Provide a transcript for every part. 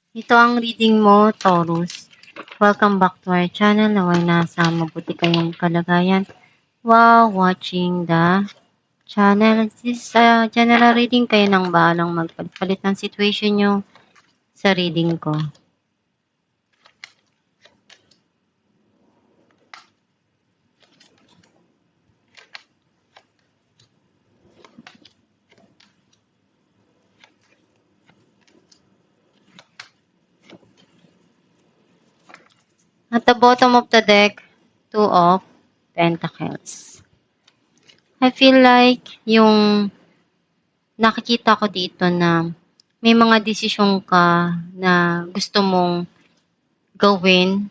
Ito ang reading mo, Taurus. Welcome back to our channel. Naway nasa mabuti kayong kalagayan while watching the channel. This is general reading. Kayo nang bahalang magpalit ng situation nyo sa reading ko. At the bottom of the deck, Two of Pentacles. I feel like yung nakikita ko dito na may mga desisyon ka na gusto mong gawin,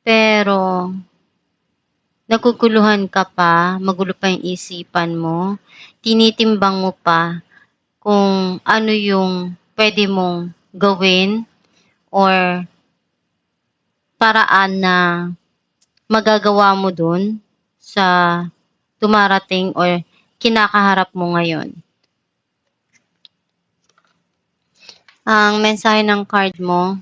pero naguguluhan ka pa, magulo pa yung isipan mo, tinitimbang mo pa kung ano yung pwede mong gawin or paraan na magagawa mo dun sa dumarating or kinakaharap mo ngayon. Ang mensahe ng card mo,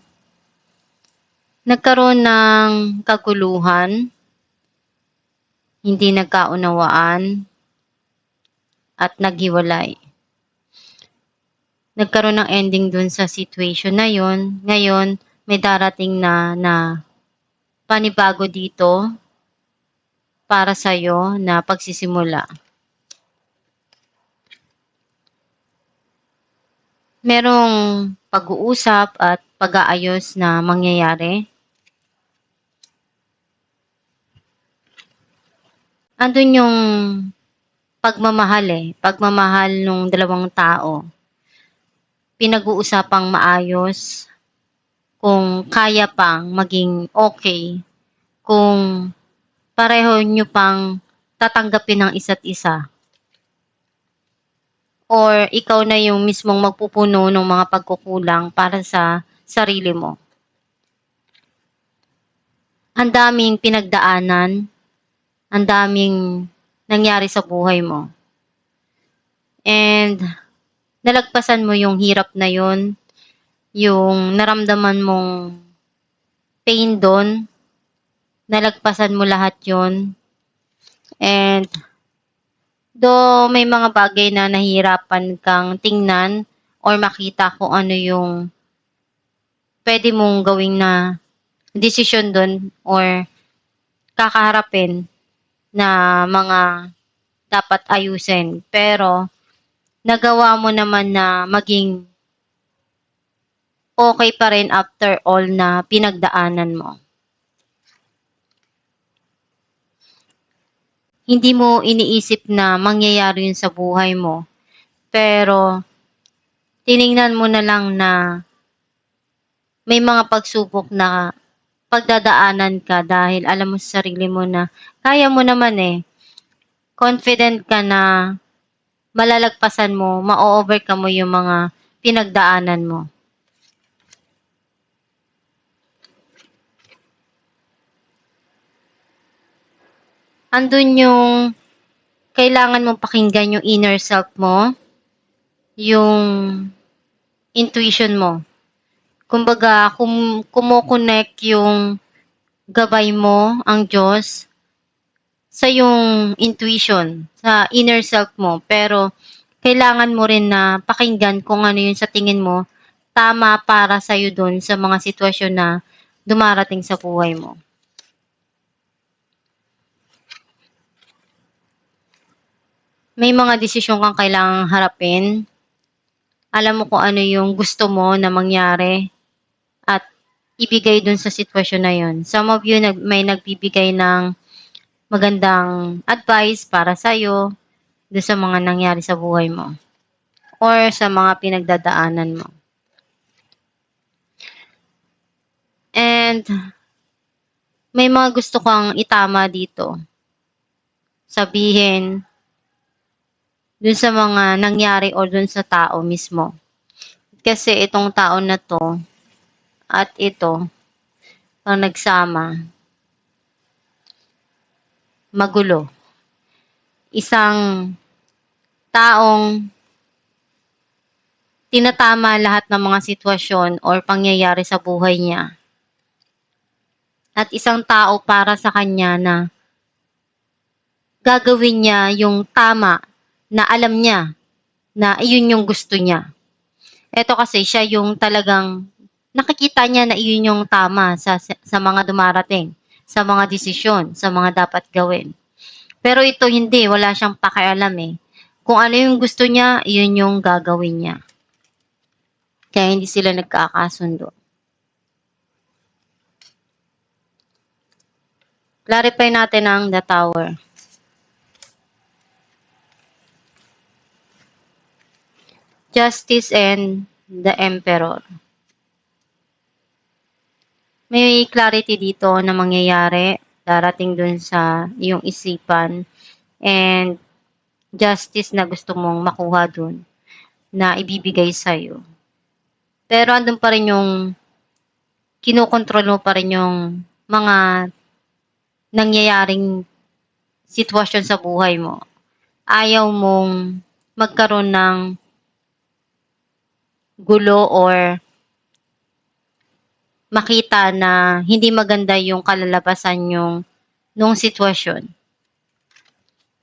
nagkaroon ng kaguluhan, hindi nagkaunawaan, at naghiwalay. Nagkaroon ng ending dun sa situation na yon. Ngayon, may darating na panibago dito para sa'yo na pagsisimula. Merong pag-uusap at pag-aayos na mangyayari. Andun yung pagmamahal ng dalawang tao. Pinag-uusapang maayos, kung kaya pang maging okay, kung pareho nyo pang tatanggapin ng isa't isa. Or ikaw na yung mismong magpupuno ng mga pagkukulang para sa sarili mo. Ang daming pinagdaanan, ang daming nangyari sa buhay mo. And nalagpasan mo yung hirap na yun, yung naramdaman mong pain doon, nalagpasan mo lahat yun. And do may mga bagay na nahihirapan kang tingnan or makita kung ano yung pwede mong gawing na desisyon doon or kakaharapin na mga dapat ayusin. Pero nagawa mo naman na maging okay pa rin after all na pinagdaanan mo. Hindi mo iniisip na mangyayari yun sa buhay mo. Pero tiningnan mo na lang na may mga pagsubok na pagdadaanan ka dahil alam mo sa sarili mo na kaya mo naman eh. Confident ka na malalagpasan mo, ma-overcome mo yung mga pinagdaanan mo. Andun yung kailangan mong pakinggan yung inner self mo, yung intuition mo. Kumbaga, kumokonek yung gabay mo, ang Diyos, sa yung intuition, sa inner self mo. Pero, kailangan mo rin na pakinggan kung ano yun sa tingin mo tama para sa'yo dun sa mga sitwasyon na dumarating sa buhay mo. May mga desisyon kang kailangang harapin. Alam mo kung ano yung gusto mo na mangyari at ibigay dun sa sitwasyon na yun. Some of you may nagbibigay ng magandang advice para sa'yo dun sa mga nangyari sa buhay mo or sa mga pinagdadaanan mo. And may mga gusto kang itama dito. Sabihin dun sa mga nangyari o dun sa tao mismo. Kasi itong tao na to at ito, pang nagsama, magulo. Isang taong tinatama lahat ng mga sitwasyon or pangyayari sa buhay niya. At isang tao para sa kanya na gagawin niya yung tama na alam niya na iyon yung gusto niya. Ito kasi siya yung talagang nakikita niya na iyon yung tama sa mga dumarating, sa mga desisyon, sa mga dapat gawin. Pero ito hindi, wala siyang pakialam eh. Kung ano yung gusto niya, iyon yung gagawin niya. Kaya hindi sila nagkakasundo. Clarify natin ang the Tower. Justice and the Emperor. May clarity dito na mangyayari, darating dun sa iyong isipan, and justice na gusto mong makuha dun, na ibibigay sa'yo. Pero andun pa rin yung kinokontrol mo pa rin yung mga nangyayaring sitwasyon sa buhay mo. Ayaw mong magkaroon ng gulo or makita na hindi maganda yung kalalabasan nung sitwasyon.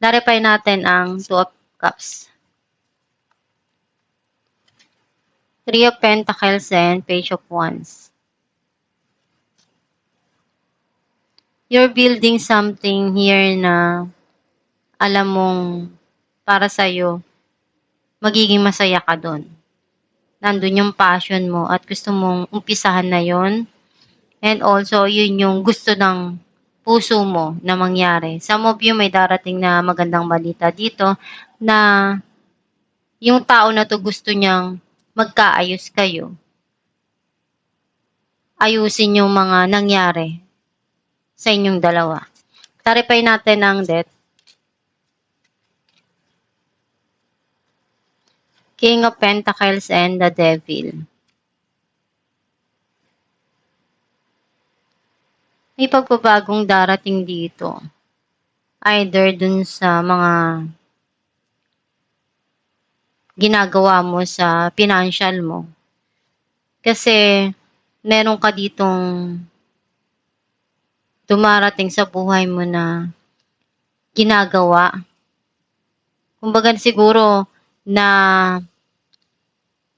Clarify natin ang Two of Cups. Three of Pentacles and Page of Wands. You're building something here na alam mong para sa'yo, magiging masaya ka doon. Nandun yung passion mo at gusto mong umpisahan na yon. And also, yun yung gusto ng puso mo na mangyari. Some of you may darating na magandang balita dito na yung tao na to gusto niyang magkaayos kayo. Ayusin yung mga nangyari sa inyong dalawa. Clarify natin ang Death. King of Pentacles and the Devil. May pagbabagong darating dito. Either dun sa mga ginagawa mo sa financial mo. Kasi meron ka ditong dumarating sa buhay mo na ginagawa. Kumbaga siguro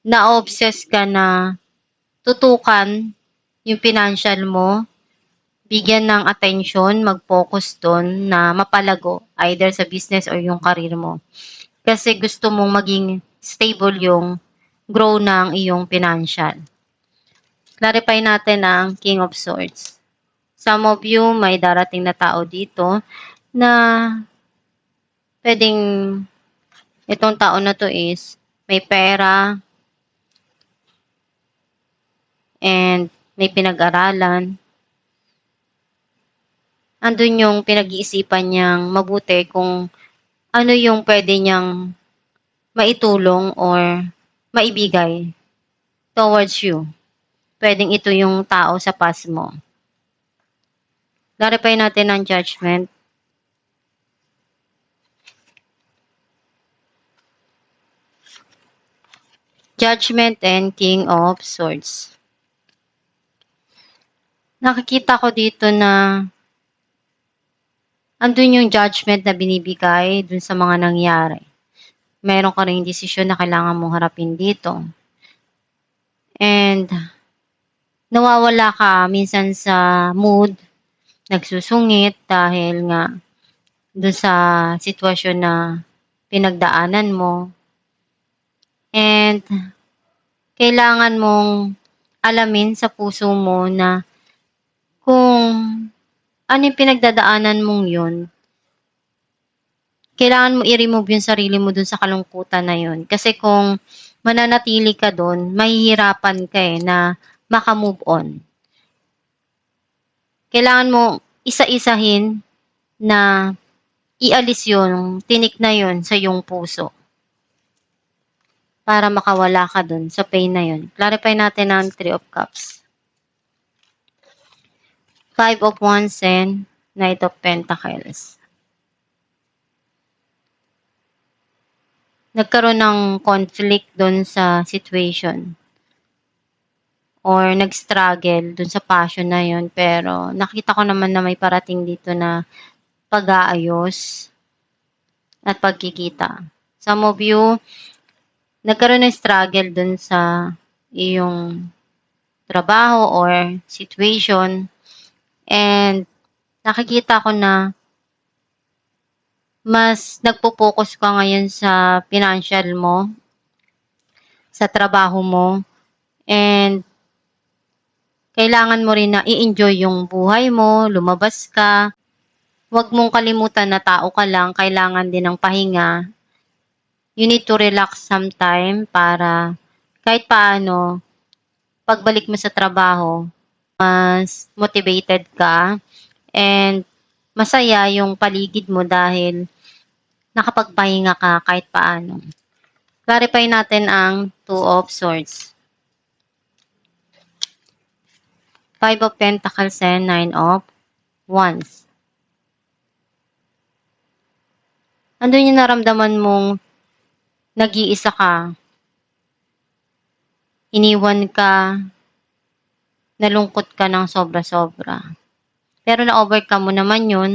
na-obsess ka na tutukan yung financial mo, bigyan ng attention, mag-focus doon na mapalago either sa business or yung career mo. Kasi gusto mong maging stable yung grow ng iyong financial. Clarify natin ang King of Swords. Some of you may darating na tao dito na pwedeng itong tao na to is may pera and may pinag-aralan. Andun yung pinag-iisipan niyang mabuti kung ano yung pwede niyang maitulong or maibigay towards you. Pwedeng ito yung tao sa past mo. Clarify natin ang Judgment. Judgment and King of Swords. Nakikita ko dito na andun yung judgment na binibigay dun sa mga nangyari. Meron ka ring desisyon na kailangan mong harapin dito. And nawawala ka minsan sa mood, nagsusungit dahil nga dun sa sitwasyon na pinagdaanan mo. And kailangan mong alamin sa puso mo na kung ano yung pinagdadaanan mong yun, kailangan mo i-remove yung sarili mo dun sa kalungkutan na yun. Kasi kung mananatili ka dun, mahihirapan ka na maka-move on. Kailangan mo isa-isahin na ialis yung tinik na yun sa iyong puso para makawala ka dun sa pain na yun. Clarify natin ang Three of Cups. Five of Wands and Knight of Pentacles. nagkaroon ng conflict dun sa situation or nag-struggle dun sa passion na yun. Pero nakita ko naman na may parating dito na pag-aayos at pagkikita. Some of you, nagkaroon ng struggle dun sa iyong trabaho or situation, and nakikita ko na mas nagpo-focus ka ngayon sa financial mo, sa trabaho mo, and kailangan mo rin na i-enjoy yung buhay mo, lumabas ka. Huwag mong kalimutan na tao ka lang, kailangan din ng pahinga. You need to relax sometime para kahit paano, pagbalik mo sa trabaho, mas motivated ka and masaya yung paligid mo dahil nakapagpahinga ka kahit paano. Clarify natin ang Two of Swords. Five of Pentacles and Nine of Wands. Andun yung naramdaman mong nag-iisa ka, iniwan ka, nalungkot ka ng sobra-sobra. Pero na-overcome mo naman yun.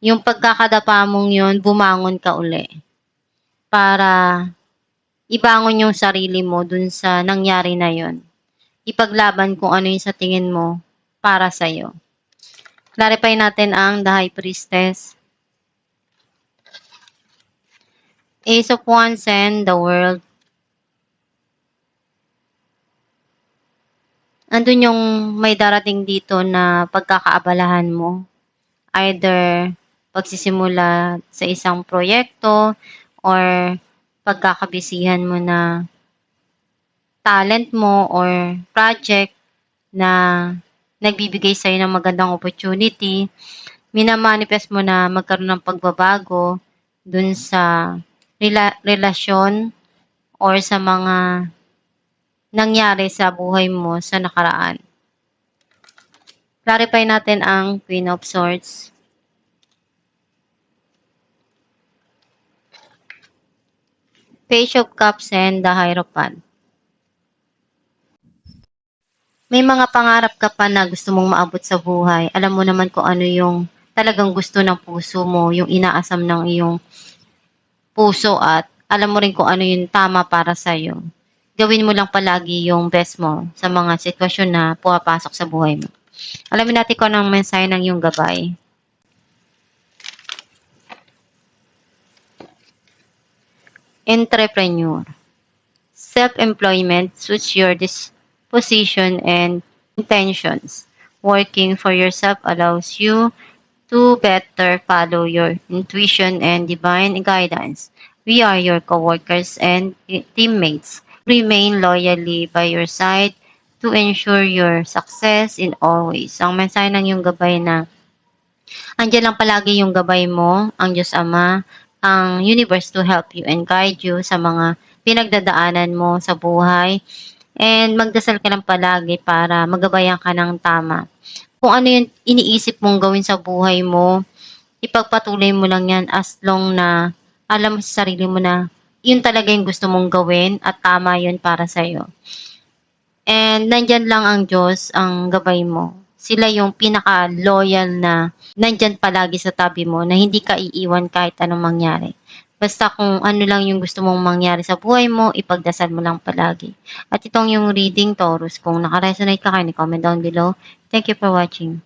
Yung pagkakadapa mong yun, bumangon ka uli. Para ibangon yung sarili mo dun sa nangyari na yun. Ipaglaban kung ano yung sa tingin mo para sa'yo. Clarify natin ang The High Priestess. Ace of Wands and the World. Andun yung may darating dito na pagkakaabalahan mo. Either pagsisimula sa isang proyekto or pagkakabisihan mo na talent mo or project na nagbibigay sa'yo ng magandang opportunity. Minamanifest mo na magkaroon ng pagbabago dun sa relasyon or sa mga nangyari sa buhay mo sa nakaraan. Clarify natin ang Queen of Swords. Page of Cups and the Hierophant. May mga pangarap ka pa na gusto mong maabot sa buhay. Alam mo naman kung ano yung talagang gusto ng puso mo, yung inaasam ng iyong puso, at alam mo rin kung ano yung tama para sa'yo. Gawin mo lang palagi yung best mo sa mga sitwasyon na pumapasok sa buhay mo. Alamin natin kung anong mensahe ng iyong gabay. Entrepreneur. Self-employment suits your disposition and intentions. Working for yourself allows you to better follow your intuition and divine guidance. We are your co-workers and teammates. Remain loyally by your side to ensure your success in all ways. Ang mensahe ng iyong gabay na andiyan lang palagi yung gabay mo, ang Diyos Ama, ang universe to help you and guide you sa mga pinagdadaanan mo sa buhay. And magdasal ka lang palagi para magabayan ka ng tama. Kung ano yung iniisip mong gawin sa buhay mo, ipagpatuloy mo lang yan as long na alam mo sa sarili mo na yun talaga yung gusto mong gawin at tama yun para sa'yo. And nandyan lang ang Diyos, ang gabay mo. Sila yung pinaka-loyal na nandyan palagi sa tabi mo na hindi ka iiwan kahit anong mangyari. Basta kung ano lang yung gusto mong mangyari sa buhay mo, ipagdasal mo lang palagi. At itong yung reading, Taurus, kung nakaresonate ka kayo, comment down below. Thank you for watching.